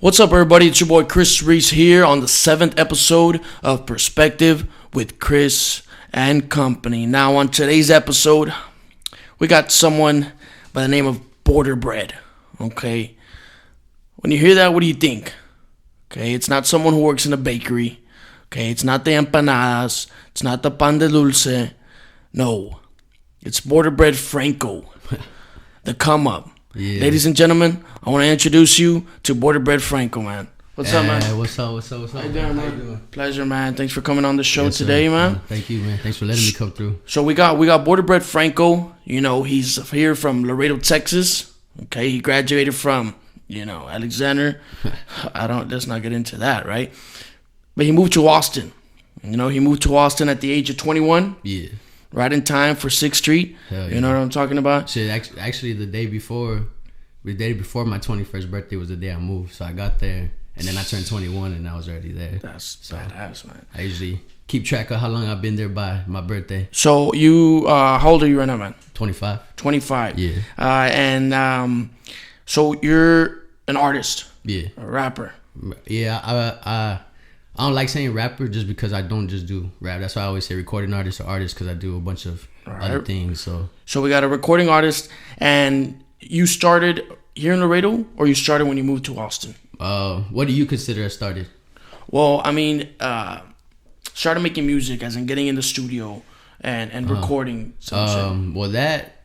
What's up, everybody? It's your boy Chris Reese here on the 7th episode of Perspective with Chris and Company. Now, on today's episode, we got someone by the name of BorderBread. Okay, when you hear that, what do you think? Okay, it's not someone who works in a bakery. Okay, it's not the empanadas. It's not the pan de dulce. No, it's BorderBread Franko, the come up. Yeah. Ladies and gentlemen, I want to introduce you to BorderBread Franko, man. What's up, man? What's up? How you doing, man? Pleasure, man. Thanks for coming on the show today, sir. Man. Thank you, man. Thanks for letting me come through. So we got BorderBread Franko. You know, he's here from Laredo, Texas. Okay, he graduated from, Alexander. Let's not get into that, right? But he moved to Austin. He moved to Austin at the age of 21. Yeah. Right in time for 6th Street. Hell yeah. You know what I'm talking about? Shit, actually, the day before my 21st birthday was the day I moved. So I got there, and then I turned 21, and I was already there. That's badass, man. I usually keep track of how long I've been there by my birthday. So you, how old are you right now, man? 25. 25. Yeah. So you're an artist. Yeah. A rapper. Yeah, I don't like saying rapper just because I don't just do rap. That's why I always say recording artist or artist, because I do a bunch of other things. So we got a recording artist, and you started here in Laredo, or you started when you moved to Austin? What do you consider as started? Well, I mean, started making music, as in getting in the studio and recording some shit. Well,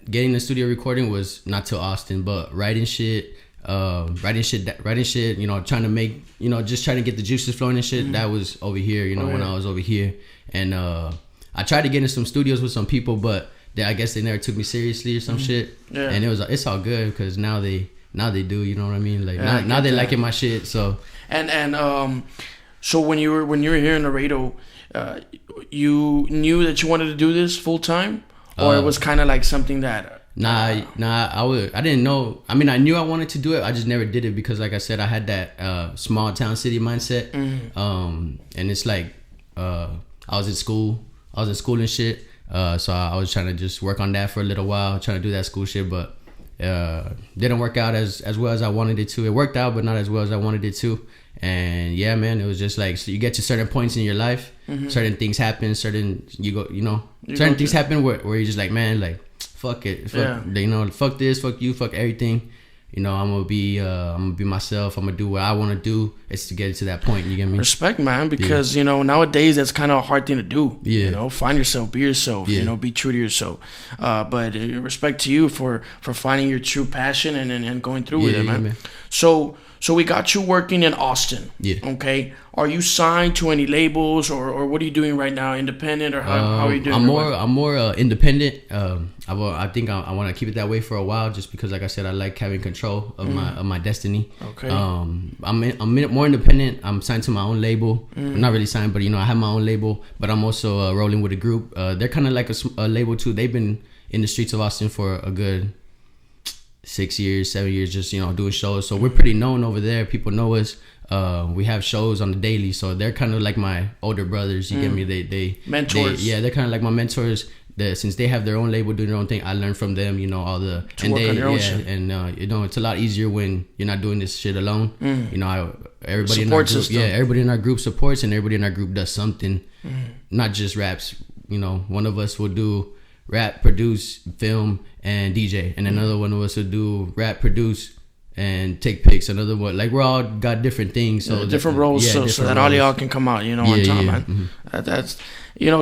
getting the studio recording was not till Austin, but writing shit, trying to make, just trying to get the juices flowing and shit. Mm-hmm. That was over here, when I was over here. And I tried to get in some studios with some people, but I guess they never took me seriously or some shit. Yeah. And it's all good because now they do, you know what I mean? Like now they liking my shit. So so when you were here in Laredo, you knew that you wanted to do this full time, or it was kind of like something that. I didn't know. I mean, I knew I wanted to do it. I just never did it because, like I said, I had that small town city mindset. Mm-hmm. And it's like I was in school and shit. So I was trying to just work on that for a little while, trying to do that school shit, but didn't work out as well as I wanted it to. It worked out, but not as well as I wanted it to. And yeah, man, it was just like, so you get to certain points in your life, certain things happen, certain things happen where you're just like, man, like, fuck it, fuck this, fuck you, fuck everything. I'm gonna be myself. I'm gonna do what I want to do. It's to get to that point. You get me? Respect, man, because nowadays that's kind of a hard thing to do. Yeah. Find yourself, be yourself. Yeah. Be true to yourself. But respect to you for finding your true passion and going through with it, man. So we got you working in Austin. Yeah. Okay. Are you signed to any labels or what are you doing right now? Independent or how are you doing? I'm more independent. I think I want to keep it that way for a while, just because, like I said, I like having control of my destiny. Okay. I'm more independent. I'm signed to my own label. I'm not really signed, but I have my own label. But I'm also rolling with a group. They're kind of like a label too. They've been in the streets of Austin for a good 6 years, 7 years, just doing shows. So we're pretty known over there. People know us. We have shows on the daily, so they're kind of like my older brothers. You get me? They mentors. They're kind of like my mentors. Since they have their own label, doing their own thing, I learn from them. All the to work on your own shit. And it's a lot easier when you're not doing this shit alone. Everybody Support in our group, system. everybody in our group supports, and everybody in our group does something, not just raps. One of us will do rap, produce, film, and DJ, and another one of us will do rap, produce, and take pics. Another one, like, we're all got different things, so different roles, so that all y'all can come out, on time, man. Mm-hmm. That's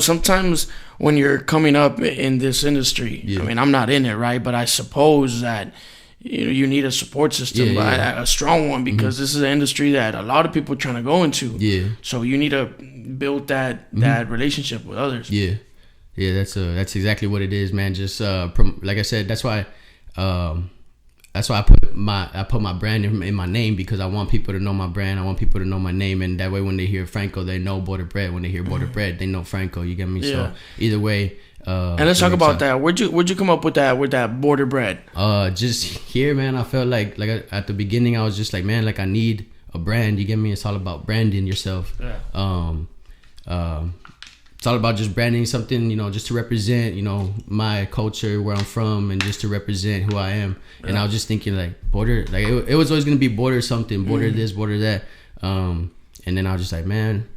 sometimes when you're coming up in this industry, I mean, I'm not in it, right? But I suppose that you need a support system, a strong one, because this is an industry that a lot of people are trying to go into. Yeah. So you need to build that relationship with others. Yeah. Yeah, that's exactly what it is, man. Just like I said, that's why I put my brand in my name, because I want people to know my brand. I want people to know my name, and that way when they hear Franko, they know BorderBread. When they hear BorderBread, they know Franko. You get me? Yeah. So either way. And let's talk about that. Where'd you come up with that BorderBread? Just here, man. I felt like at the beginning, I was just like, man, like, I need a brand. You get me? It's all about branding yourself. Yeah. all about just branding something, just to represent, my culture, where I'm from, and just to represent who I am. Yeah. And I was just thinking like border, like it was always gonna be border something, border this, border that. And then I was just like, man,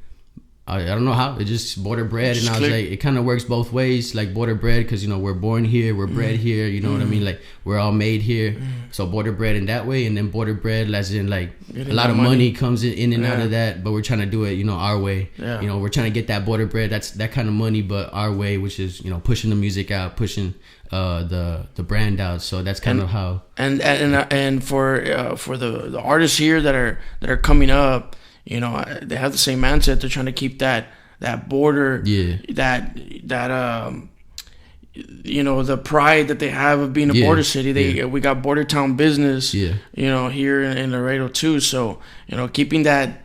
I don't know how. It just BorderBread, and I was like, it kind of works both ways. Like BorderBread, because we're born here, we're bred here. You know what I mean? Like we're all made here. So BorderBread in that way, and then BorderBread, as in like a lot of money comes in and out of that. But we're trying to do it, our way. Yeah. We're trying to get that BorderBread, that's that kind of money, but our way, which is pushing the music out, pushing the brand out. So that's kind of how. And for the artists here that are coming up. They have the same mindset. They're trying to keep that border, that the pride that they have of being a border city. We got border town business, here in Laredo too. So keeping that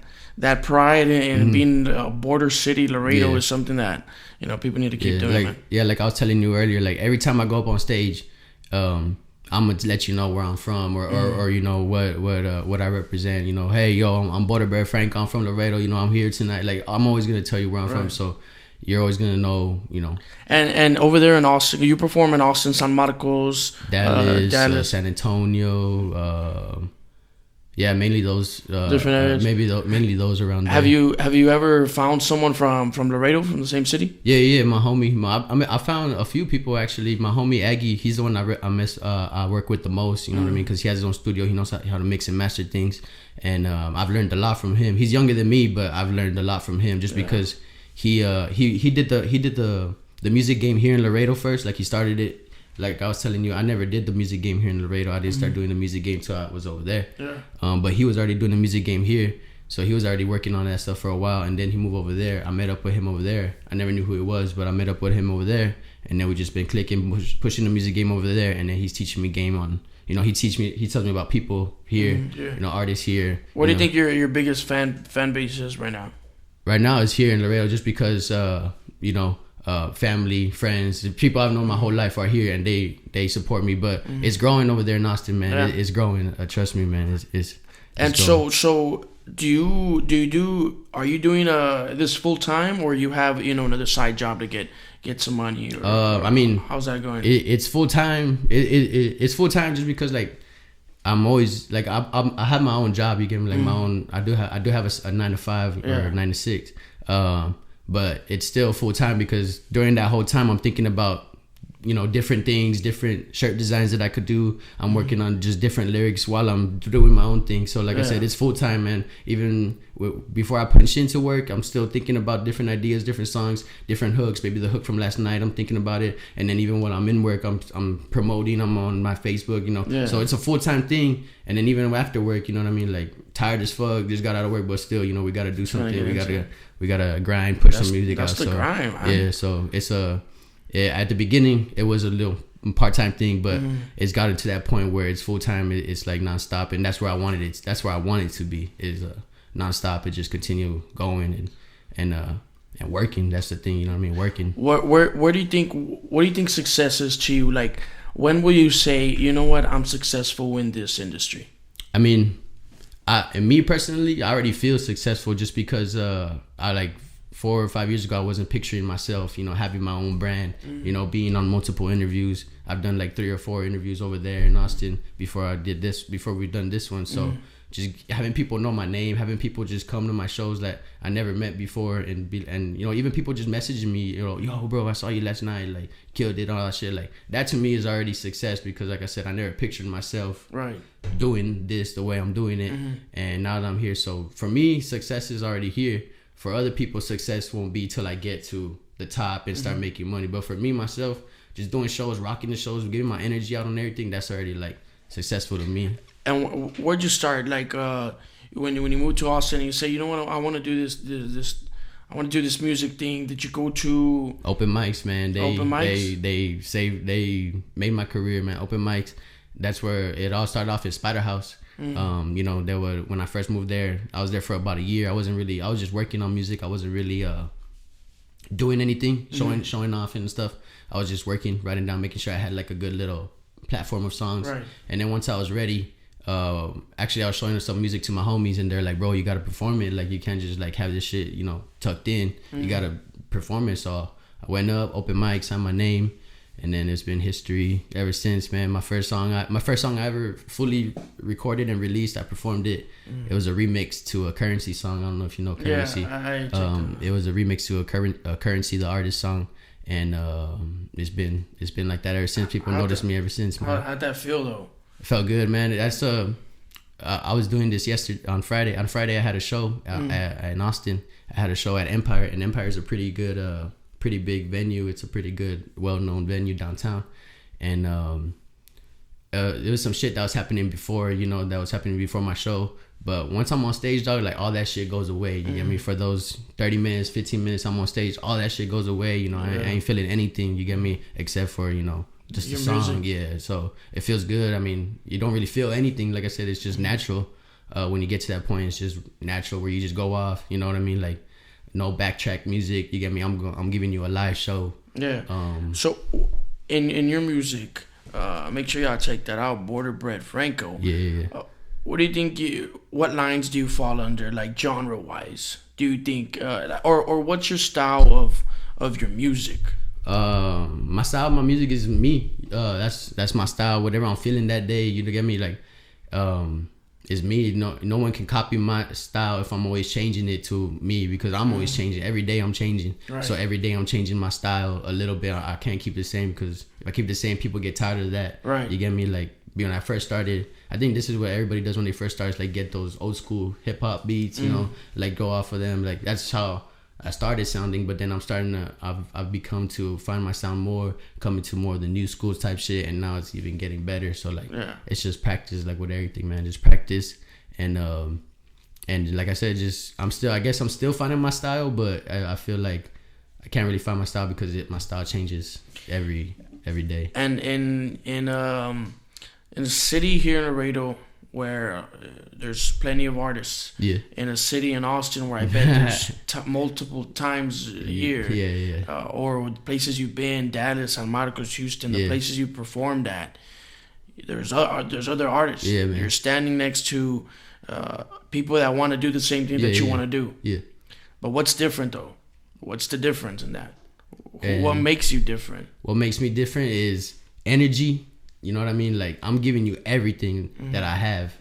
pride and being a border city, Laredo is something that people need to keep doing. Like, like I was telling you earlier, like every time I go up on stage, I'm gonna let you know where I'm from, or what I represent. Hey, yo, I'm BorderBread Franko. I'm from Laredo. I'm here tonight. Like I'm always gonna tell you where I'm from, so you're always gonna know. And over there in Austin, you perform in Austin, San Marcos, Dallas, San Antonio. Mainly those different areas. Mainly those around there. Have you ever found someone from Laredo, from the same city? Yeah. My homie. I found a few people actually. My homie Aggie, he's the one I work with the most. You know what I mean? Because he has his own studio. He knows how to mix and master things, and I've learned a lot from him. He's younger than me, but I've learned a lot from him just because he did the music game here in Laredo first. Like he started it. Like I was telling you, I never did the music game here in Laredo. I didn't start doing the music game till I was over there. Yeah. But he was already doing the music game here, so he was already working on that stuff for a while. And then he moved over there. I met up with him over there. I never knew who it was, but I met up with him over there, and then we just been clicking, pushing the music game over there. And then he's teaching me game on. He tells me about people here, artists here. What do you think your biggest fan base is right now? Right now, it's here in Laredo, just because family, friends, people I've known my whole life are here, and they support me. But it's growing over there in Austin, man. Yeah. It's growing. Trust me, man. It's and growing. So are you doing this full time, or you have another side job to get some money? I mean, how's that going? It's full time. It's full time just because like I'm always like I have my own job. You get me, like my own. I do have a 9 to 5 or 9 to 6. But it's still full time because during that whole time I'm thinking about different things, different shirt designs that I could do. I'm working on just different lyrics while I'm doing my own thing. So like I said, it's full time, man. Even before I punch into work, I'm still thinking about different ideas, different songs, different hooks. Maybe the hook from last night, I'm thinking about it. And then even when I'm in work, I'm promoting. I'm on my Facebook, So it's a full time thing. And then even after work, you know what I mean? Like tired as fuck, just got out of work, but still, we got to do something. We gotta grind, push some music out. That's the grind, man. Yeah, so it's at the beginning it was a little part-time thing, but it's gotten to that point where it's full-time. It's like nonstop, and that's where I wanted it. That's where I want it to be, is nonstop. It just continue going and working. That's the thing, you know what I mean? Working. What do you think success is to you? Like, when will you say, you know what, I'm successful in this industry? I mean, and me personally, I already feel successful just because I like 4 or 5 years ago, I wasn't picturing myself, having my own brand, being on multiple interviews. I've done like 3 or 4 interviews over there in Austin before we've done this one. So just having people know my name, having people just come to my shows that I never met before, and even people just messaging me, yo, bro, I saw you last night, like killed it, all that shit. Like that to me is already success, because like I said, I never pictured myself doing this the way I'm doing it, and now that I'm here. So for me, success is already here. For other people, success won't be till I get to the top and start making money. But for me, myself, just doing shows, rocking the shows, giving my energy out on everything, that's already like successful to me. And where'd you start? Like when you moved to Austin, and you say, you know what, I want to do this. I want to do this music thing. Did you go to open mics, man? Open mics? They made my career, man. Open mics. That's where it all started off at Spiderhouse. There were, when I first moved there, I was there for about a year. I was just working on music. I wasn't really doing anything, showing off and stuff. I was just working, writing down, making sure I had like a good little platform of songs. Right. And then once I was ready, actually I was showing some music to my homies, and they're like, bro, you gotta perform it. Like, you can't just like have this shit, tucked in. You gotta performing. So I went up, open mic, signed my name, and then it's been history ever since, man. My first song I ever fully recorded and released, I performed it. It was a remix to a Currency song. I don't know if you know Currency. Yeah, it was a remix to a Currency, the artist song, and it's been like that ever since. People noticed me ever since, man. How'd that feel though? It felt good, man. That's I was doing this yesterday on Friday. On Friday, I had a show in Austin. I had a show at Empire, and Empire is a pretty good, pretty big venue. It's a pretty good, well-known venue downtown. And there was some shit that was happening before, that was happening before my show. But once I'm on stage, dog, like all that shit goes away. You get me? For those 30 minutes, 15 minutes I'm on stage, all that shit goes away. I ain't feeling anything. You get me? Except for just the song. Music. Yeah. So it feels good. I mean, you don't really feel anything. Like I said, it's just natural. When you get to that point, it's just natural where you just go off. You know what I mean? Like no backtrack music. You get me? I'm giving you a live show. Yeah. So in your music, make sure y'all check that out. BorderBread Franko. Yeah. What do you think? What lines do you fall under, like genre wise? Do you think, or what's your style of your music? My style, my music is me. That's my style. Whatever I'm feeling that day, you get me? Like, it's me. No one can copy my style if I'm always changing it to me, because I'm always changing. Every day I'm changing. Right. So every day I'm changing my style a little bit. I can't keep the same, because if I keep the same, people get tired of that. Right. You get me? Like, when I first started, I think this is what everybody does when they first start, is like get those old school hip hop beats, like go off of them. Like that's how I started sounding. But then I've become to find my sound more, coming to more of the new school type shit, and now it's even getting better. So like, it's just practice, like with everything, man. Just practice, and like I said, I'm still finding my style, but I feel like I can't really find my style because my style changes every day. And in a city here in Laredo where there's plenty of artists. Yeah. In a city in Austin where I bet there's multiple times a year. Yeah. Or places you've been, Dallas, San Marcos, Houston, the places you performed at. There's other artists. Yeah, man. You're standing next to people that want to do the same thing that you want to do. Yeah. But what's different though? What's the difference in that? What makes you different? What makes me different is energy. You know what I mean? Like, I'm giving you everything that I have.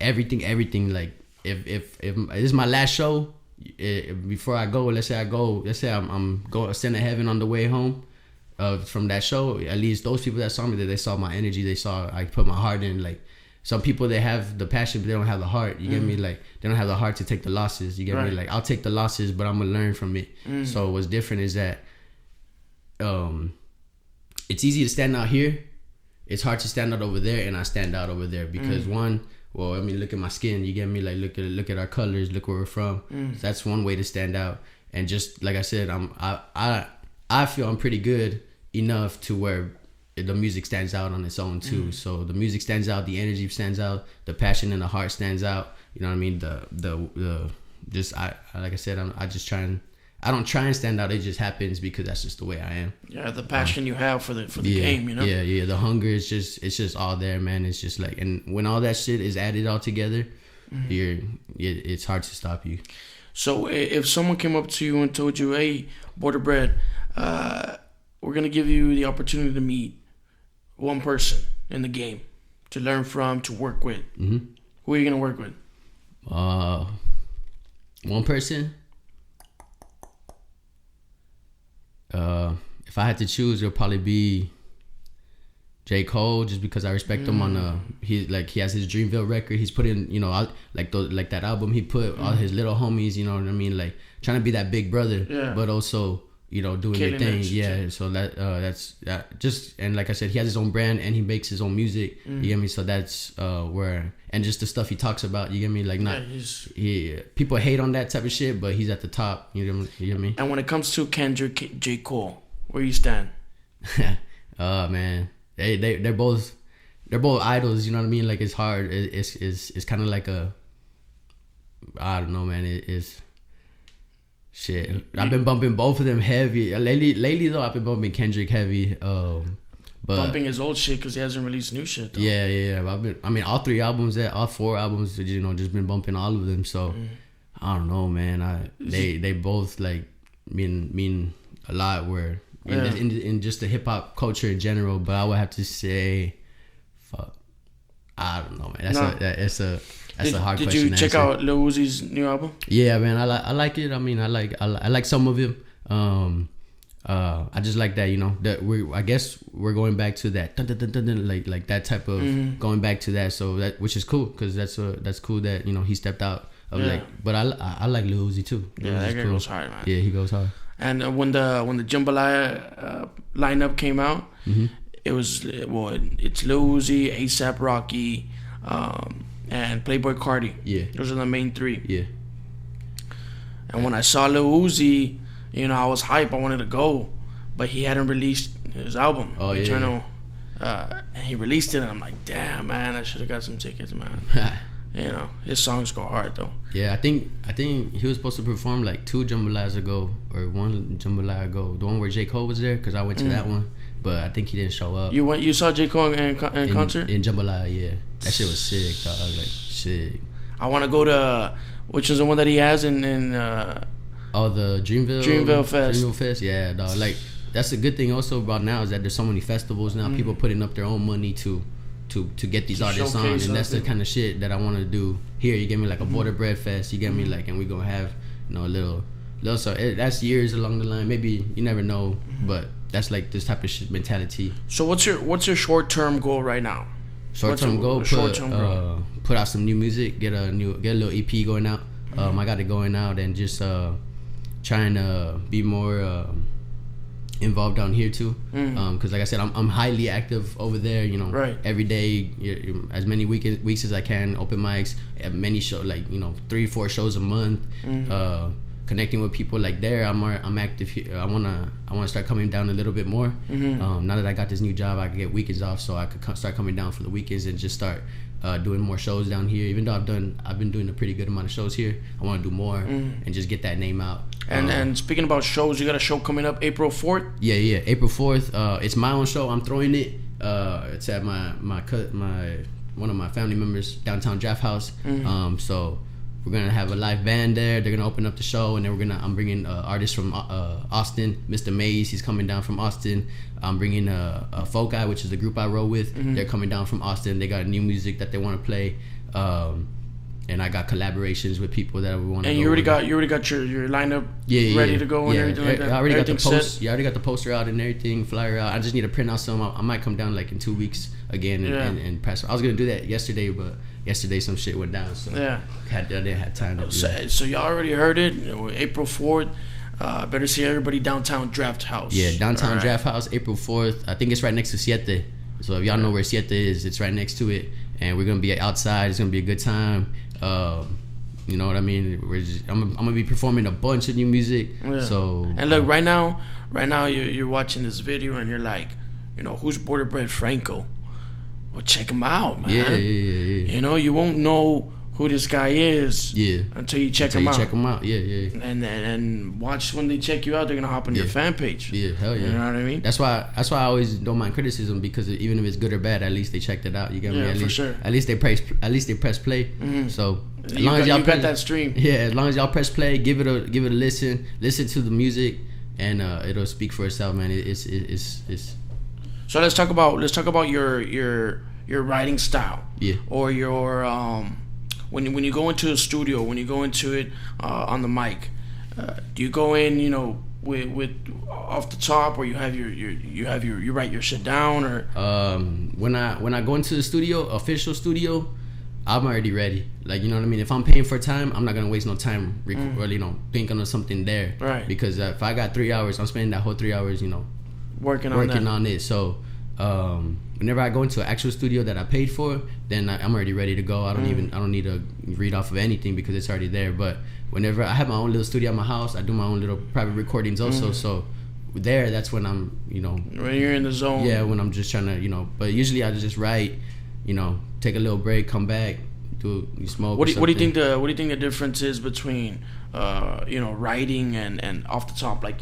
Everything. Like, if this is my last show, before I go, let's say I'm going ascending heaven on the way home from that show, at least those people that saw me, that they saw my energy, they saw I put my heart in. Like, some people, they have the passion, but they don't have the heart. You get me? Like, they don't have the heart to take the losses. You get me? Like, I'll take the losses, but I'm going to learn from it. So what's different is that it's easy to stand out here. It's hard to stand out over there, and I stand out over there because look at my skin. You get me? Like, look at our colors. Look where we're from. So that's one way to stand out. And just like I said, I feel I'm pretty good enough to where the music stands out on its own too. So the music stands out, the energy stands out, the passion and the heart stands out. You know what I mean? Like I said, I don't try and stand out. It just happens because that's just the way I am. Yeah, the passion you have for the game, you know. Yeah. The hunger is just all there, man. It's just like, and when all that shit is added all together, it's hard to stop you. So if someone came up to you and told you, "Hey, BorderBread, we're gonna give you the opportunity to meet one person in the game to learn from, to work with," who are you gonna work with? One person. If I had to choose, it'll probably be J Cole, just because I respect him on he has his Dreamville record. He's put in, like that album. He put all his little homies, you know what I mean, like trying to be that big brother, but also doing their thing. Yeah, so that's just, and like I said, he has his own brand and he makes his own music. You get me? So that's where, and just the stuff he talks about. You get me? Like, people hate on that type of shit, but he's at the top. You get me? And when it comes to Kendrick J Cole, where you stand? Man, they're both idols. You know what I mean? Like, it's hard. It's kind of like I don't know, man. It's shit. I've been bumping both of them heavy lately. Though I've been bumping Kendrick heavy. But bumping his old shit because he hasn't released new shit though. Yeah. All 4 albums, just been bumping all of them. So I don't know, man. They both like mean a lot where in just the hip hop culture in general. But I would have to say, fuck, I don't know, man. That's a hard question. Did you check out Lil Uzi's new album? Yeah, man, I like it. I mean, I like some of it. I just like that, you know, that I guess we're going back to that dun, dun, dun, dun, dun, like that type of going back to that. So that, which is cool, because that's cool that, you know, he stepped out of but I like Lil Uzi too. Yeah, that guy goes hard, man. Yeah, he goes hard. And when the Jambalaya lineup came out, it was it's Lil Uzi, ASAP Rocky, and Playboy Carti. Yeah, those are the main three. Yeah. And when I saw Lil Uzi, you know, I was hype. I wanted to go, but he hadn't released his album. Oh, yeah. Eternal. And he released it, and I'm like, damn, man, I should have got some tickets, man. You know, his songs go hard though. Yeah, I think he was supposed to perform like 2 Jambalayas ago, or 1 Jambalaya ago. The one where J Cole was there, because I went to that one, but I think he didn't show up. You saw J Cole in concert? In Jambalaya, yeah. That shit was sick, dog. Like, sick. I want to go to, which is the one that he has in the Dreamville Fest. Dreamville Fest, yeah, dog. Like, that's a good thing also about now, is that there's so many festivals now. People putting up their own money to get these artists on, and that's the kind of shit that I want to do here. You get me like a BorderBread Fest. You get me like, and we gonna have, you know, a little. So that's years along the line. Maybe you never know, but that's like this type of shit mentality. So what's your short term goal right now? Short term goal, put out some new music, get a little EP going out. I got it going out, and just trying to be more involved down here too, because like I said, I'm highly active over there, you know. Right. Every day, as many weeks as I can, open mics, many shows, like, you know, 3-4 shows a month, connecting with people. Like there, I'm active here. I wanna start coming down a little bit more. Now that I got this new job, I can get weekends off, so I could start coming down for the weekends and just start doing more shows down here. Even though I've been doing a pretty good amount of shows here, I want to do more and just get that name out. And speaking about shows, you got a show coming up April 4th? Yeah, April 4th. It's my own show. I'm throwing it. It's at my one of my family members, downtown Drafthouse. So we're gonna have a live band there. They're gonna open up the show, and then I'm bringing artists from Austin. Mr. Mays, he's coming down from Austin. I'm bringing a Folk Eye, which is the group I roll with. They're coming down from Austin. They got new music that they want to play. And I got collaborations with people that we want to. And you already got your lineup ready to go and everything like that. I already got the post. Yeah, I already got the poster out and everything, flyer out. I just need to print out some. I might come down like in 2 weeks again and press. I was gonna do that yesterday, but yesterday some shit went down, so I didn't have time to do that. So y'all already heard it. April 4th. Better see everybody downtown Drafthouse. Yeah, downtown Drafthouse, April 4th. I think it's right next to Siete. So if y'all know where Siete is, it's right next to it. And we're gonna be outside. It's gonna be a good time. You know what I mean? I'm gonna be performing a bunch of new music. Yeah. So and look, right now you're watching this video and you're like, you know, who's BorderBread Franko? Well, check him out, man. Yeah. You know, you won't know who this guy is until you check him out. Check him out. Yeah. And watch when they check you out, they're gonna hop on your fan page. Yeah, hell yeah. You know what I mean? That's why I always don't mind criticism, because even if it's good or bad, at least they checked it out. You get me? Yeah, for sure. At least they press play. So as long as y'all got that stream. Yeah, as long as y'all press play, give it a listen to the music, and it'll speak for itself, man. It's. So let's talk about your writing style. Yeah. Or your when you go into a studio, when you go into it on the mic, do you go in, you know, with off the top, or you write your shit down, or when I go into the studio, official studio, I'm already ready. Like, you know what I mean? If I'm paying for time, I'm not gonna waste no time or, you know, thinking of something there. Right. Because if I got 3 hours, I'm spending that whole 3 hours, you know, working on it. So whenever I go into an actual studio that I paid for, then I'm already ready to go. I don't need to read off of anything, because it's already there. But whenever I have my own little studio at my house, I do my own little private recordings also. So that's when I'm, you know, when you're in the zone. Yeah, when I'm just trying to, you know. But usually I just write, you know, take a little break, come back, smoke. What do you think the difference is between you know, writing and off the top, like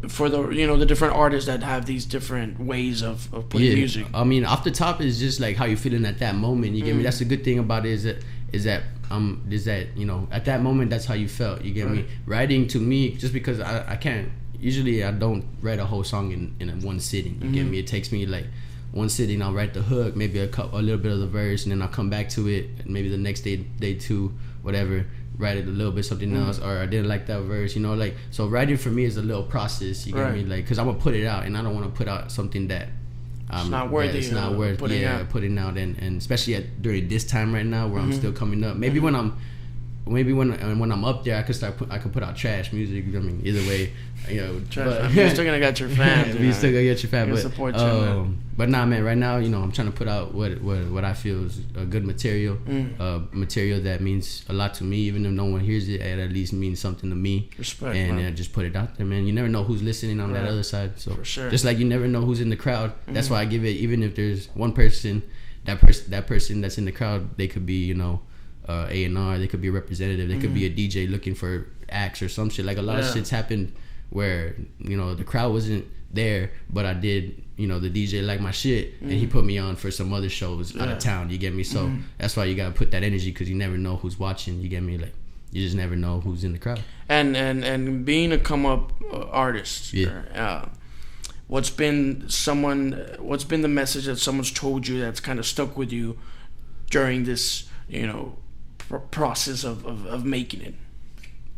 for the, you know, the different artists that have these different ways of putting music? I mean, off the top is just like how you're feeling at that moment. You get me? That's the good thing about it, is that you know, at that moment, that's how you felt. You get me? Writing, to me, just because I can't, usually I don't write a whole song in one sitting. You get me? It takes me like one sitting. I'll write the hook, maybe a little bit of the verse, and then I'll come back to it. And maybe the next day two, whatever, write it a little bit something else, or I didn't like that verse. You know, like, so writing for me is a little process. You get me? Like, because I'm gonna put it out, and I don't want to put out something that it's not worthy. It's not worth putting out, and especially during this time right now where I'm still coming up. Maybe when I'm up there, I could put out trash music. I mean, either way, you know. But you're still gonna get your fans. You still gonna get your fans. But support you, man. But nah, man. Right now, you know, I'm trying to put out what I feel is a good material, material that means a lot to me. Even if no one hears it, it at least means something to me. Respect, and just put it out there, man. You never know who's listening on that other side. So for sure. Just like you never know who's in the crowd. That's why I give it. Even if there's one person, that person that's in the crowd, they could be, you know, A&R, they could be a representative, they could be a DJ looking for acts or some shit. Like a lot of shit's happened where, you know, the crowd wasn't there, but I did, you know, the DJ liked my shit and he put me on for some other shows out of town, you get me? So that's why you gotta put that energy, because you never know who's watching, you get me? Like, you just never know who's in the crowd. And being a come up artist, what's been the message that someone's told you that's kind of stuck with you during this, you know, process of making it?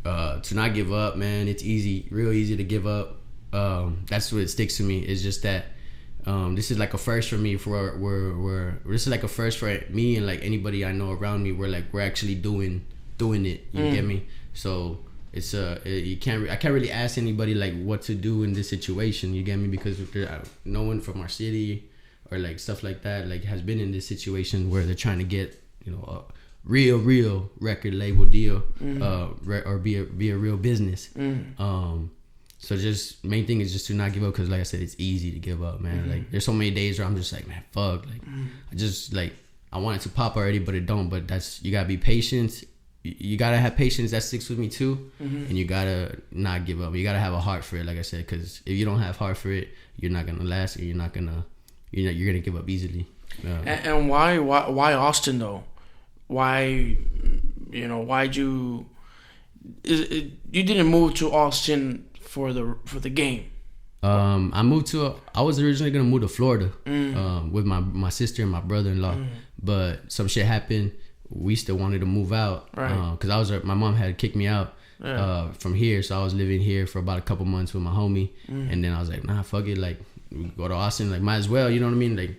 To not give up, man. It's real easy to give up. That's what sticks to me. It's just that this is like a first for me. This is like a first for me and like anybody I know around me. We're actually doing it. You get me? So it's I can't really ask anybody like what to do in this situation. You get me? Because no one from our city or like stuff like that like has been in this situation where they're trying to get, you know, a real record label deal, or be a real business. So just main thing is just to not give up, because like I said, it's easy to give up, man. Like there's so many days where I'm just like, man, fuck, like I just like I want it to pop already, but it don't. But you gotta be patient. You gotta have patience. That sticks with me too. And you gotta not give up. You gotta have a heart for it, like I said, because if you don't have heart for it, you're not gonna last, and you're gonna give up easily. And why Austin though? Why, you know, why'd you didn't move to Austin for the game? I was originally gonna move to Florida with my sister and my brother-in-law, but some shit happened. We still wanted to move out, because my mom had kicked me out from here, so I was living here for about a couple months with my homie, and then I was like, nah, fuck it, like we go to Austin, like might as well, you know what I mean, like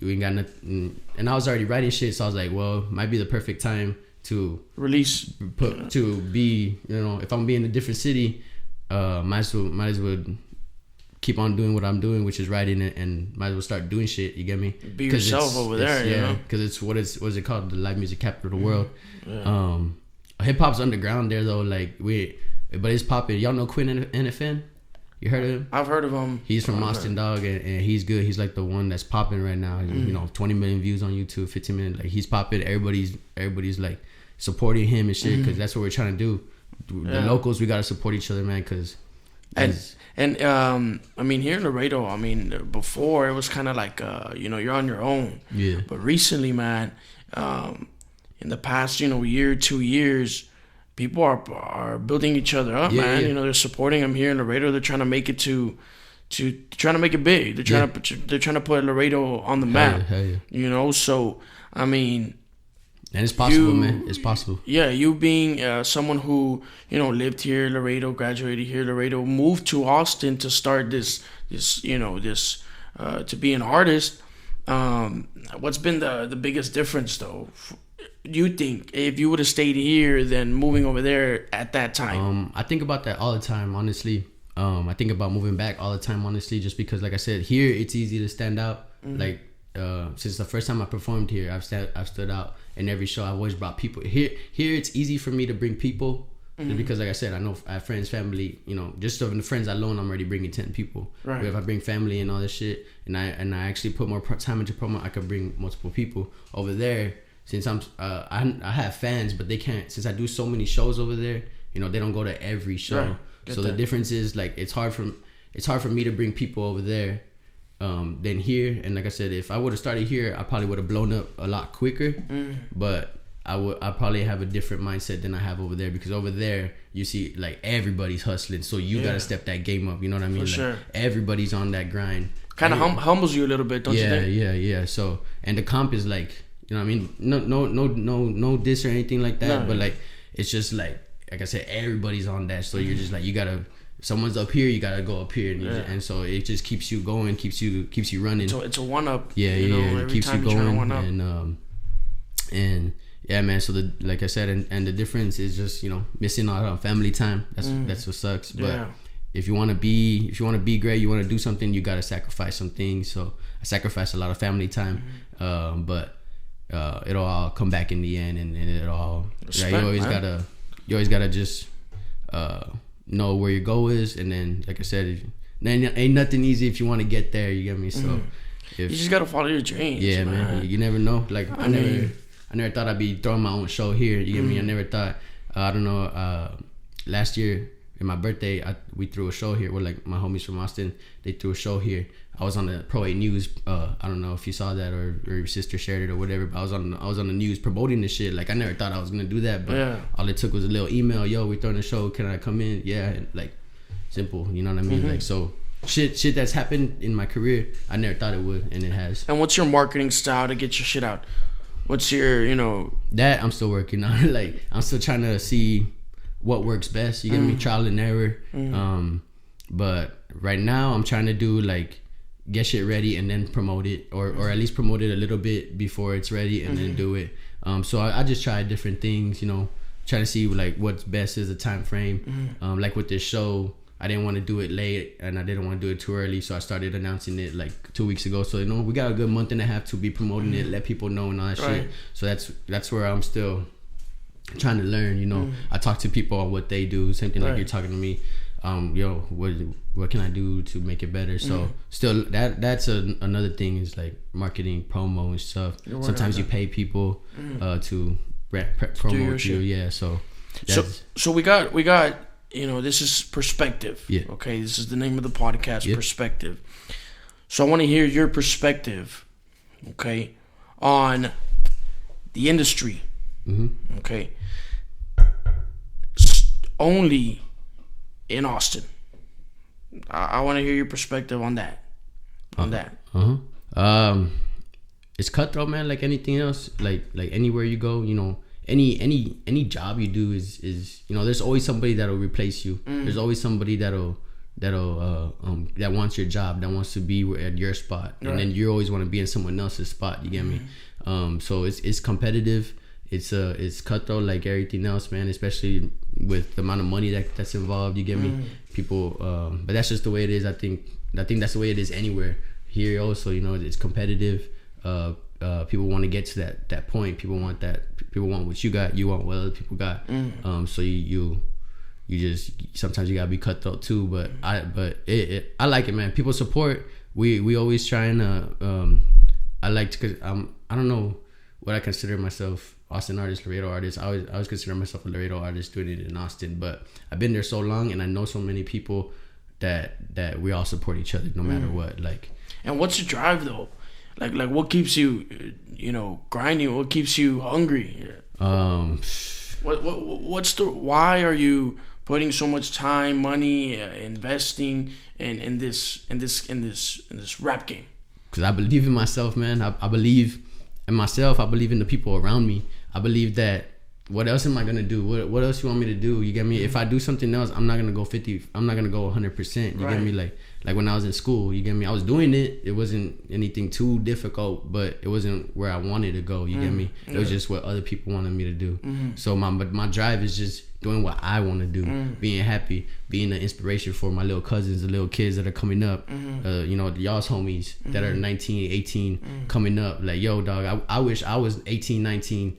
we ain't got nothing. And I was already writing shit, so I was like, well, might be the perfect time to to be, you know, if I'm being in a different city, might as well keep on doing what I'm doing, which is writing it, and might as well start doing shit. You get me? Be yourself over there, you know? Because it's what is it called? The live music capital of the world. Hip hop's underground there though, like but it's popping. Y'all know Quinn NFN? You heard of him? I've heard of him. He's from Austin, dog, and he's good. He's like the one that's popping right now. You know, 20 million views on YouTube, 15 million. Like he's popping. Everybody's like supporting him and shit, because that's what we're trying to do. The locals, we gotta support each other, man. Because I mean, here in Laredo, I mean, before it was kind of like you know, you're on your own. Yeah. But recently, man, in the past, you know, year, 2 years, people are building each other up, man. Yeah. You know, they're supporting them here in Laredo. They're trying to make it trying to make it big. They're trying to put Laredo on the map. Hell yeah. You know, so I mean, and it's possible, man. It's possible. Yeah, you being someone who, you know, lived here, Laredo, graduated here, Laredo, moved to Austin to start this you know, to be an artist. What's been the biggest difference though? You think if you would have stayed here than moving over there at that time? I think about that all the time, honestly. I think about moving back all the time, honestly, just because, like I said, here it's easy to stand out. Like since the first time I performed here, I've stood out in every show. I've always brought people here. It's easy for me to bring people, just because, like I said, I know I have friends, family. You know, just of the friends alone, I'm already bringing 10 people. Right. But if I bring family and all this shit, and I actually put more time into promo, I could bring multiple people over there. Since I have fans, but they can't. Since I do so many shows over there, you know, they don't go to every show. Right. So the difference is, like, it's hard for me to bring people over there than here. And like I said, if I would have started here, I probably would have blown up a lot quicker. But I probably have a different mindset than I have over there, because over there you see like everybody's hustling, so you gotta step that game up. You know what I mean? For sure. Everybody's on that grind. Kind of humbles you a little bit, don't you think? Yeah. So, and the comp is like, you know what I mean? No diss or anything like that. No. But like, it's just like I said, everybody's on that. So you're just like, you gotta. Someone's up here, you gotta go up here, and so it just keeps you going, keeps you running. So it's a one up. It keeps you going, and yeah, man. So like I said, and the difference is just missing out on family time. That's what sucks. But if you want to be great, you want to do something, you gotta sacrifice some things. So I sacrificed a lot of family time, but it'll all come back in the end, and it all. Respect, you always gotta just. Know where your goal is, and then like I said, ain't nothing easy if you want to get there. You get me? So you just gotta follow your dreams. Yeah, man. You never know. Like I never thought I'd be throwing my own show here. You get me? I never thought. I don't know. Last year in my birthday, we threw a show here. With like my homies from Austin, they threw a show here. I was on the Pro 8 News. I don't know if you saw that or your sister shared it or whatever. But I was on the news promoting this shit. Like I never thought I was gonna do that. But all it took was a little email. Yo, we're throwing a show. Can I come in? Yeah, and like simple. You know what I mean? Like so. Shit that's happened in my career, I never thought it would, and it has. And what's your marketing style to get your shit out? What's your that I'm still working on. Like I'm still trying to see what works best. You get me? Trial and error. But right now I'm trying to do like get shit ready and then promote it, or at least promote it a little bit before it's ready and then do it. So I just tried different things, trying to see like what's best is the time frame. Like with this show, I didn't want to do it late and I didn't want to do it too early, so I started announcing it like 2 weeks ago. So we got a good month and a half to be promoting it, let people know and all that shit. So that's where I'm still trying to learn. I talk to people on what they do, same thing like you're talking to me. What can I do to make it better? So still that's another thing is like marketing, promo and stuff. Sometimes you pay people to promote you. Yeah, so we got this is perspective. Yeah. Okay, this is the name of the podcast, Perspective. So I want to hear your perspective, okay, on the industry. Okay. Only in Austin. I want to hear your perspective on that. It's cutthroat, man. Like anything else, like anywhere you go, any job you do is there's always somebody that'll replace you. There's always somebody that wants your job, that wants to be at your spot, and then you always want to be in someone else's spot. You get me? So it's competitive. It's cutthroat like everything else, man. Especially with the amount of money that's involved. You get me? People, but that's just the way it is. I think that's the way it is anywhere. Here also, it's competitive. People want to get to that point. People want that. People want what you got. You want what other people got. So you just sometimes you gotta be cutthroat too. But I like it, man. People support. We always trying to. I like to, cause I don't know what I consider myself. Austin artist, Laredo artist. I always consider myself a Laredo artist doing it in Austin. But I've been there so long, and I know so many people that we all support each other no matter what. Like, and what's your drive though? Like what keeps you, grinding? What keeps you hungry? Why are you putting so much time, money, investing in this rap game? Because I believe in myself, man. I believe in myself. I believe in the people around me. I believe that. What else am I gonna do? What else you want me to do? You get me? If I do something else, I'm not gonna go 50. I'm not gonna go 100%. You get me? Like when I was in school, you get me? I was doing it. It wasn't anything too difficult, but it wasn't where I wanted to go. You get me? It was just what other people wanted me to do. So my drive is just doing what I want to do, being happy, being an inspiration for my little cousins, the little kids that are coming up. Y'all's homies that are 19, 18, coming up. Like, yo, dog, I wish I was 18, 19.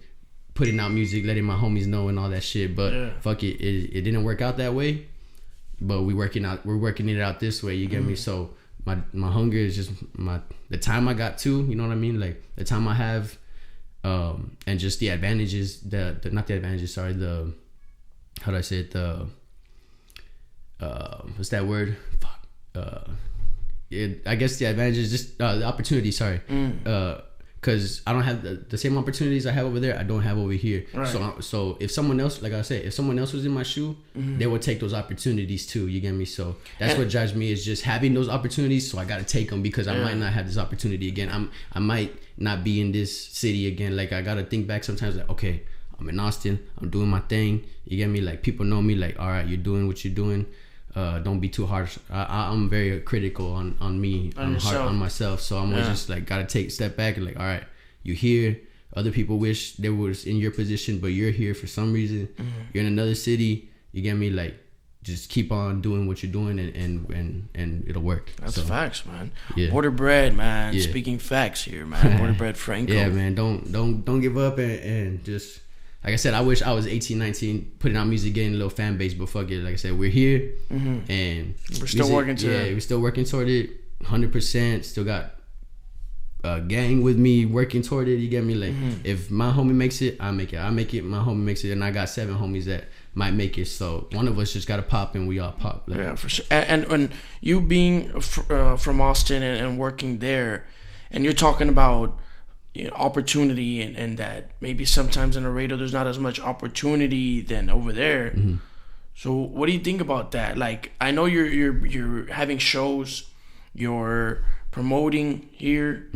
Putting out music, letting my homies know and all that shit, but fuck it, it didn't work out that way. But we're working it out this way. You get me? So my hunger is just the time I got to, you know what I mean? Like the time I have, and just the advantages, not the advantages, sorry, how do I say it? What's that word? Fuck. I guess the advantages, just the opportunity. Sorry. because I don't have the same opportunities I have over there. I don't have over here. Right. So if someone else, like I said, if someone else was in my shoe, they would take those opportunities too. You get me? So that's what drives me, is just having those opportunities. So I got to take them, because I might not have this opportunity again. I might not be in this city again. Like, I got to think back sometimes, like, okay, I'm in Austin, I'm doing my thing. You get me? Like, people know me, like, all right, you're doing what you're doing. Don't be too harsh. I'm very critical on me, hard on myself. So I'm always just like, gotta take a step back and like, all right, you're here. Other people wish they was in your position, but you're here for some reason. You're in another city. You get me? Like, just keep on doing what you're doing, and it'll work. That's facts, man. Yeah. BorderBread, man. Yeah. Speaking facts here, man. BorderBread Franko. Yeah, man. Don't give up, and just. Like I said, I wish I was 18, 19, putting out music, getting a little fan base, but fuck it. Like I said, we're here, and we're still working toward it. Yeah, we're still working toward it, 100%. Still got a gang with me working toward it. You get me? Like, if my homie makes it, I make it. I make it, my homie makes it, and I got 7 homies that might make it. So one of us just got to pop, and we all pop. Like, yeah, for sure. And you being from Austin and working there, and you're talking about, you know, opportunity, and that maybe sometimes in Laredo there's not as much opportunity than over there. So what do you think about that? Like, I know you're having shows, you're promoting here.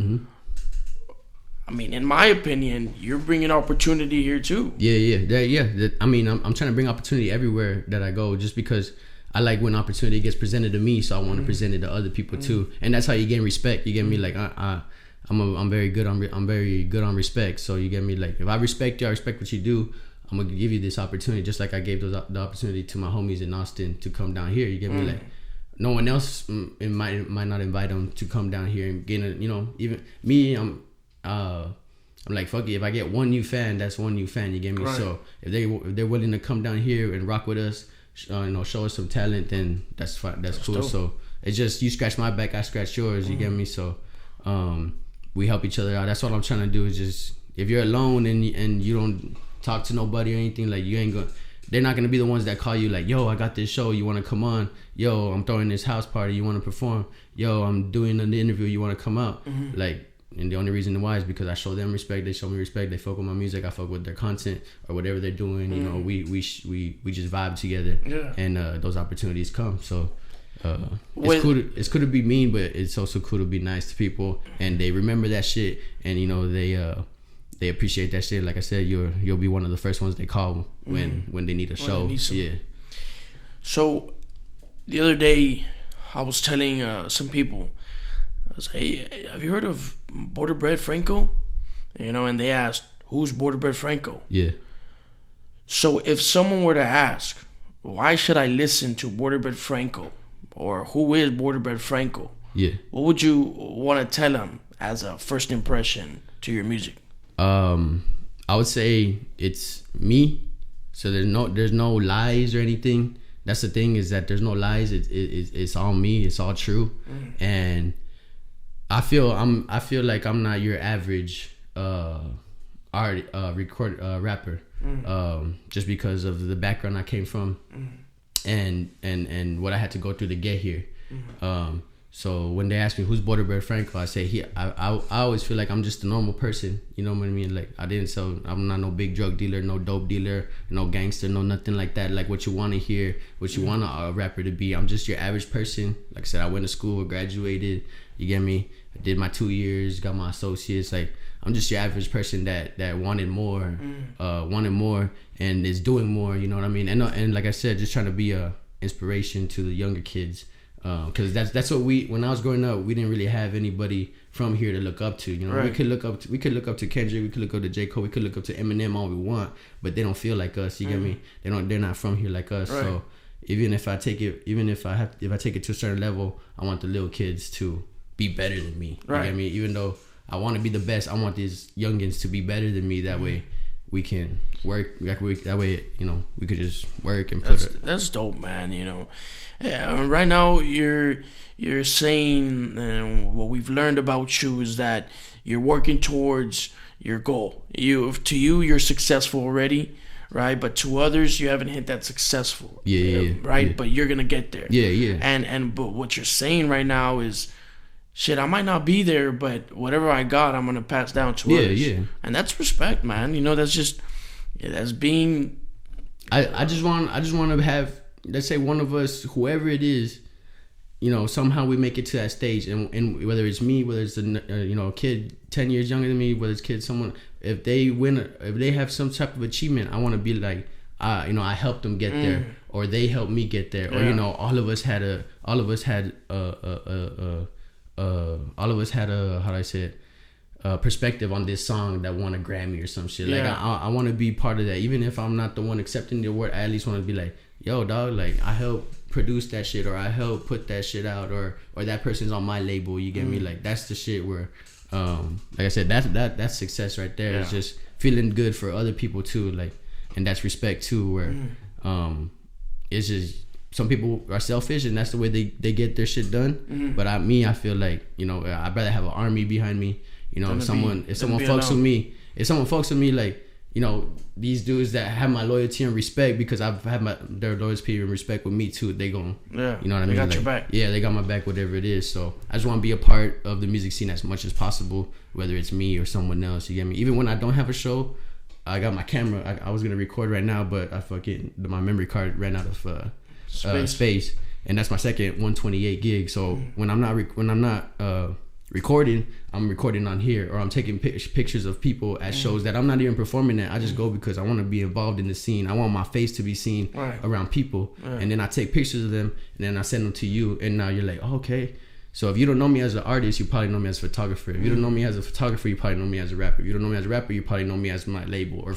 I mean, in my opinion, you're bringing opportunity here too. I mean, I'm trying to bring opportunity everywhere that I go, just because I like when opportunity gets presented to me, so I want to present it to other people too, and that's how you gain respect. You get me? Like, I'm very good on respect. So you get me? Like, if I respect you, I respect what you do, I'm gonna give you this opportunity, just like I gave the opportunity to my homies in Austin to come down here. You get me? Like, no one else might not invite them to come down here and get even me. I'm like, fuck it. If I get one new fan, that's one new fan. You get me? Right. So if they're willing to come down here and rock with us, show us some talent, then that's fine. That's cool. Dope. So it's just, you scratch my back, I scratch yours. You get me? So we help each other out. That's what I'm trying to do. Is just, if you're alone and you don't talk to nobody or anything, like, they're not gonna be the ones that call you like, yo, I got this show, you wanna come on? Yo, I'm throwing this house party, you wanna perform? Yo, I'm doing an interview, you wanna come out? Like, and the only reason why is because I show them respect, they show me respect, they fuck with my music, I fuck with their content or whatever they're doing. You know, we just vibe together, and those opportunities come. So. It's cool to be mean, but it's also cool to be nice to people, and they remember that shit, and they appreciate that shit. Like I said, you'll be one of the first ones they call when they need a show. Yeah. So the other day, I was telling some people, I was like, hey, have you heard of BorderBread Franko? And they asked, who's BorderBread Franko? Yeah. So if someone were to ask, why should I listen to BorderBread Franko? Or who is BorderBread Franko? Yeah. What would you want to tell them as a first impression to your music? I would say it's me. So there's no lies or anything. That's the thing, is that there's no lies. It's all me. It's all true. And I feel like I'm not your average rapper. Just because of the background I came from. And what I had to go through to get here. So when they ask me who's BorderBread Franko, I say I always feel like I'm just a normal person. You know what I mean? Like, I'm not no big drug dealer, no dope dealer, no gangster, no nothing like that. Like what you want to hear, what you want a rapper to be. I'm just your average person. Like I said, I went to school, graduated. You get me? I did my 2 years, got my associates. Like, I'm just your average person that wanted more, and is doing more. You know what I mean? And like I said, just trying to be a inspiration to the younger kids, because that's what when I was growing up, we didn't really have anybody from here to look up to. You know, right. we could look up to Kendrick, we could look up to J Cole, we could look up to Eminem all we want, but they don't feel like us. You get me? They're not from here like us. Right. So even if I take it to a certain level, I want the little kids to be better than me. Right. You get me? Even though I want to be the best, I want these youngins to be better than me. That way we can work. That way, we could just work and that's dope, man. Yeah, right now you're saying, what we've learned about you is that you're working towards your goal. You're successful already, right? But to others, you haven't hit that successful. Yeah. Right? Yeah. But you're gonna get there. Yeah. But what you're saying right now is, shit, I might not be there, but whatever I got, I'm gonna pass down to others. Yeah. And that's respect, man. You know, that's just that's being. I just want to have, let's say, one of us, whoever it is, you know, somehow we make it to that stage, and whether it's me, whether it's a kid 10 years younger than me, whether it's someone, if they win, if they have some type of achievement, I want to be like, I helped them get there, or they helped me get there, or all of us had a how do I say it, perspective on this song that won a Grammy or some shit. Like I want to be part of that, even if I'm not the one accepting the award. I at least want to be like, yo, dog, like I helped produce that shit, or I helped put that shit out, or that person's on my label. You get me? Like that's the shit where, like I said, that's success right there. It's just feeling good for other people too, like, and that's respect too. Where, it's just some people are selfish, and that's the way they get their shit done. But I feel like, I'd rather have an army behind me. If someone fucks with me, like, these dudes that have my loyalty and respect, because I've had their loyalty and respect with me too, they gon', you know what I mean? They got your back. Yeah, they got my back, whatever it is. So I just want to be a part of the music scene as much as possible, whether it's me or someone else. You get me? Even when I don't have a show, I got my camera. I was gonna record right now, but my memory card ran out of space, and that's my second 128 gig. So when I'm not recording, I'm recording on here, or I'm taking pictures of people at shows that I'm not even performing at. I just go because I want to be involved in the scene. I want my face to be seen around people, and then I take pictures of them, and then I send them to you, and now you're like, oh, okay. So if you don't know me as an artist, you probably know me as a photographer. If you don't know me as a photographer, you probably know me as a rapper. If you don't know me as a rapper, you probably know me as my label, or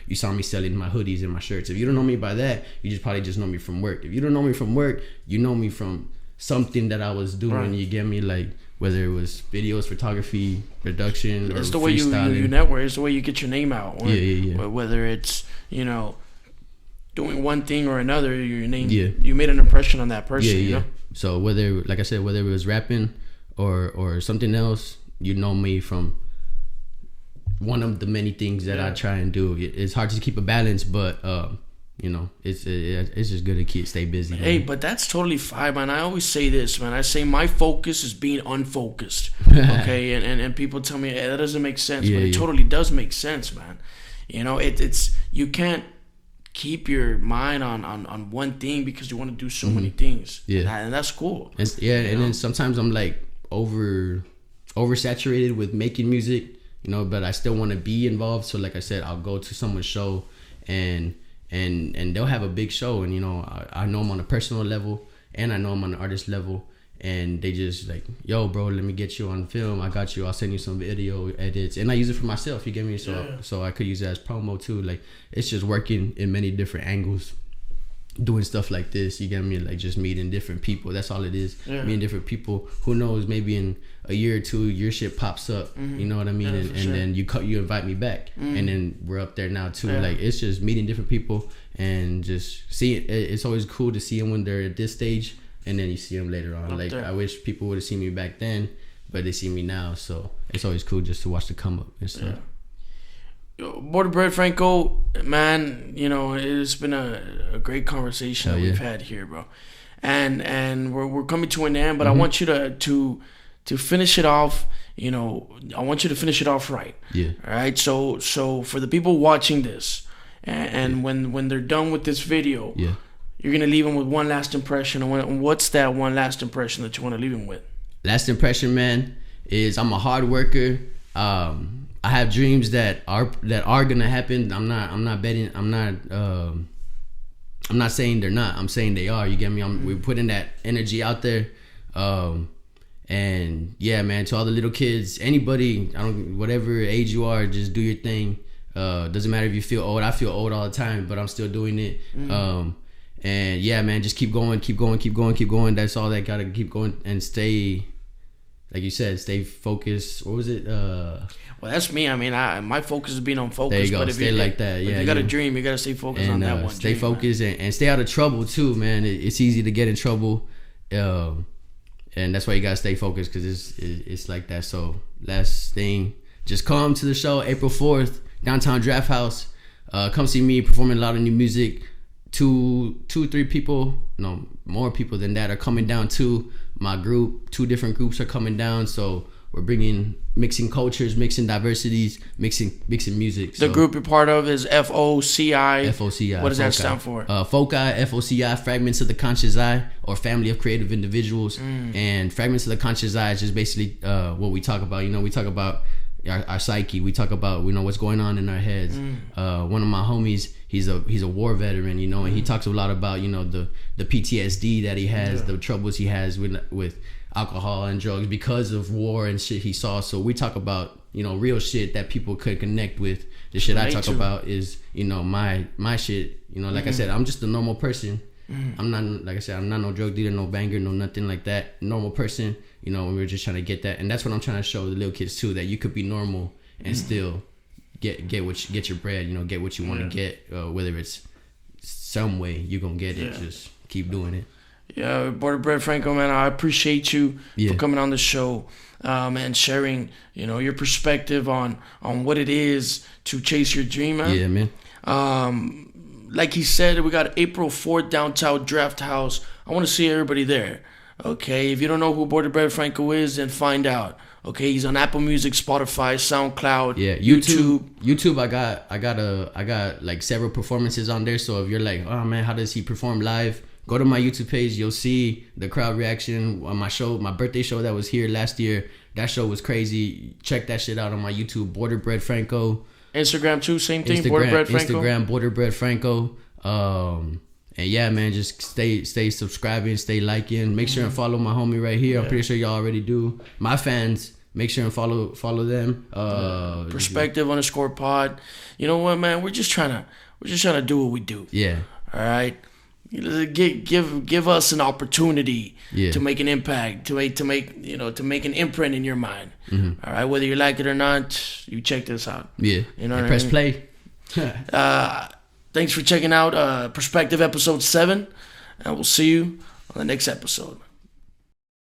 you saw me selling my hoodies and my shirts. If you don't know me by that, you probably just know me from work. If you don't know me from work, you know me from something that I was doing. You get me? Like, whether it was videos, photography, production, or it's the way you network. It's the way you get your name out. Whether it's doing one thing or another, your name. You made an impression on that person. You know? So whether, like I said, whether it was rapping or something else, you know me from one of the many things that I try and do. It's hard to keep a balance, but it's just good to stay busy. Hey, but that's totally fine, man. I always say this, man. I say my focus is being unfocused. Okay, and people tell me, hey, that doesn't make sense, but it totally does make sense, man. It's you can't keep your mind on one thing because you want to do so many things. And that's cool. And then sometimes I'm like oversaturated with making music, but I still want to be involved. So like I said, I'll go to someone's show and they'll have a big show, and I know them on a personal level, and I know them on an artist level, and they just like, yo, bro, let me get you on film. I got you. I'll send you some video edits, and I use it for myself. You get me? So I could use it as promo too. Like, it's just working in many different angles, doing stuff like this. You get me? Like, just meeting different people. That's all it is. Meeting different people. Who knows? Maybe in a year or two, your shit pops up. You know what I mean? And then you invite me back, and then we're up there now too. Like, it's just meeting different people and just seeing. It's always cool to see them when they're at this stage. And then you see them later on. Like, I wish people would have seen me back then, but they see me now. So it's always cool just to watch the come up and stuff. BorderBread Franko, man, it's been a great conversation that we've had here, bro. And we're coming to an end, but I want you to finish it off. I want you to finish it off right. All right. So for the people watching this, and when they're done with this video, you're going to leave them with one last impression. And what's that one last impression that you want to leave them with? Last impression, man, is I'm a hard worker. I have dreams that are going to happen. I'm not betting. I'm not saying they're not. I'm saying they are. You get me? We're putting that energy out there. And yeah, man, to all the little kids, anybody, whatever age you are, just do your thing. Doesn't matter if you feel old. I feel old all the time, but I'm still doing it. And yeah, man, just keep going. That's all that gotta keep going, and stay, like you said, stay focused. What was it? Well, that's me. I mean, my focus is being on focus. There you go. But stay like that. Yeah, you got a dream. You got to stay focused on that one. Stay focused and stay out of trouble too, man. It's easy to get in trouble, and that's why you gotta stay focused, because it's like that. So last thing, just come to the show April 4th, downtown Drafthouse. Come see me performing a lot of new music. 2-3 people, no more people than that, are coming down too. my group. 2 different groups are coming down, so we're mixing cultures, mixing diversities, mixing music. The group you're part of is FOCI. FOCI. What does that stand for? FOCI, FOCI, Fragments of the Conscious Eye, or Family of Creative Individuals. And Fragments of the Conscious Eye is just basically what we talk about. We talk about our psyche. We talk about what's going on in our heads. One of my homies, he's a war veteran, and he talks a lot about the PTSD that he has, the troubles he has with alcohol and drugs because of war and shit he saw. So we talk about real shit that people could connect with. The shit I talk about is my shit. Like I said, I'm just a normal person. I'm not, like I said, I'm not no drug dealer, no banger, no nothing like that. Normal person. And we're just trying to get that, and that's what I'm trying to show the little kids too, that you could be normal and still get your bread. Get what you want to get, whether it's some way you gonna get it. Just keep doing it. Yeah, BorderBread Franko, man, I appreciate you for coming on the show, and sharing, your perspective on what it is to chase your dream, man. Yeah, man. Like he said, we got April 4th, downtown Drafthouse. I want to see everybody there. Okay, if you don't know who BorderBread Franko is, then find out. Okay, he's on Apple Music, Spotify, SoundCloud, YouTube. YouTube, I got like several performances on there. So if you're like, oh man, how does he perform live? Go to my YouTube page. You'll see the crowd reaction on my show, my birthday show that was here last year. That show was crazy. Check that shit out on my YouTube, BorderBread Franko. Instagram too, same thing. BorderBread Franko. Instagram, BorderBread Franko. And yeah, man, just stay subscribing, stay liking. Make sure and follow my homie right here. I'm pretty sure y'all already do. My fans, make sure and follow them. Perspective_pod. You know what, man? We're just trying to do what we do. Yeah. All right. Give us an opportunity to make an impact, to make an imprint in your mind. All right, whether you like it or not, you check this out. Yeah, press play. Thanks for checking out Perspective episode 7, and we'll see you on the next episode.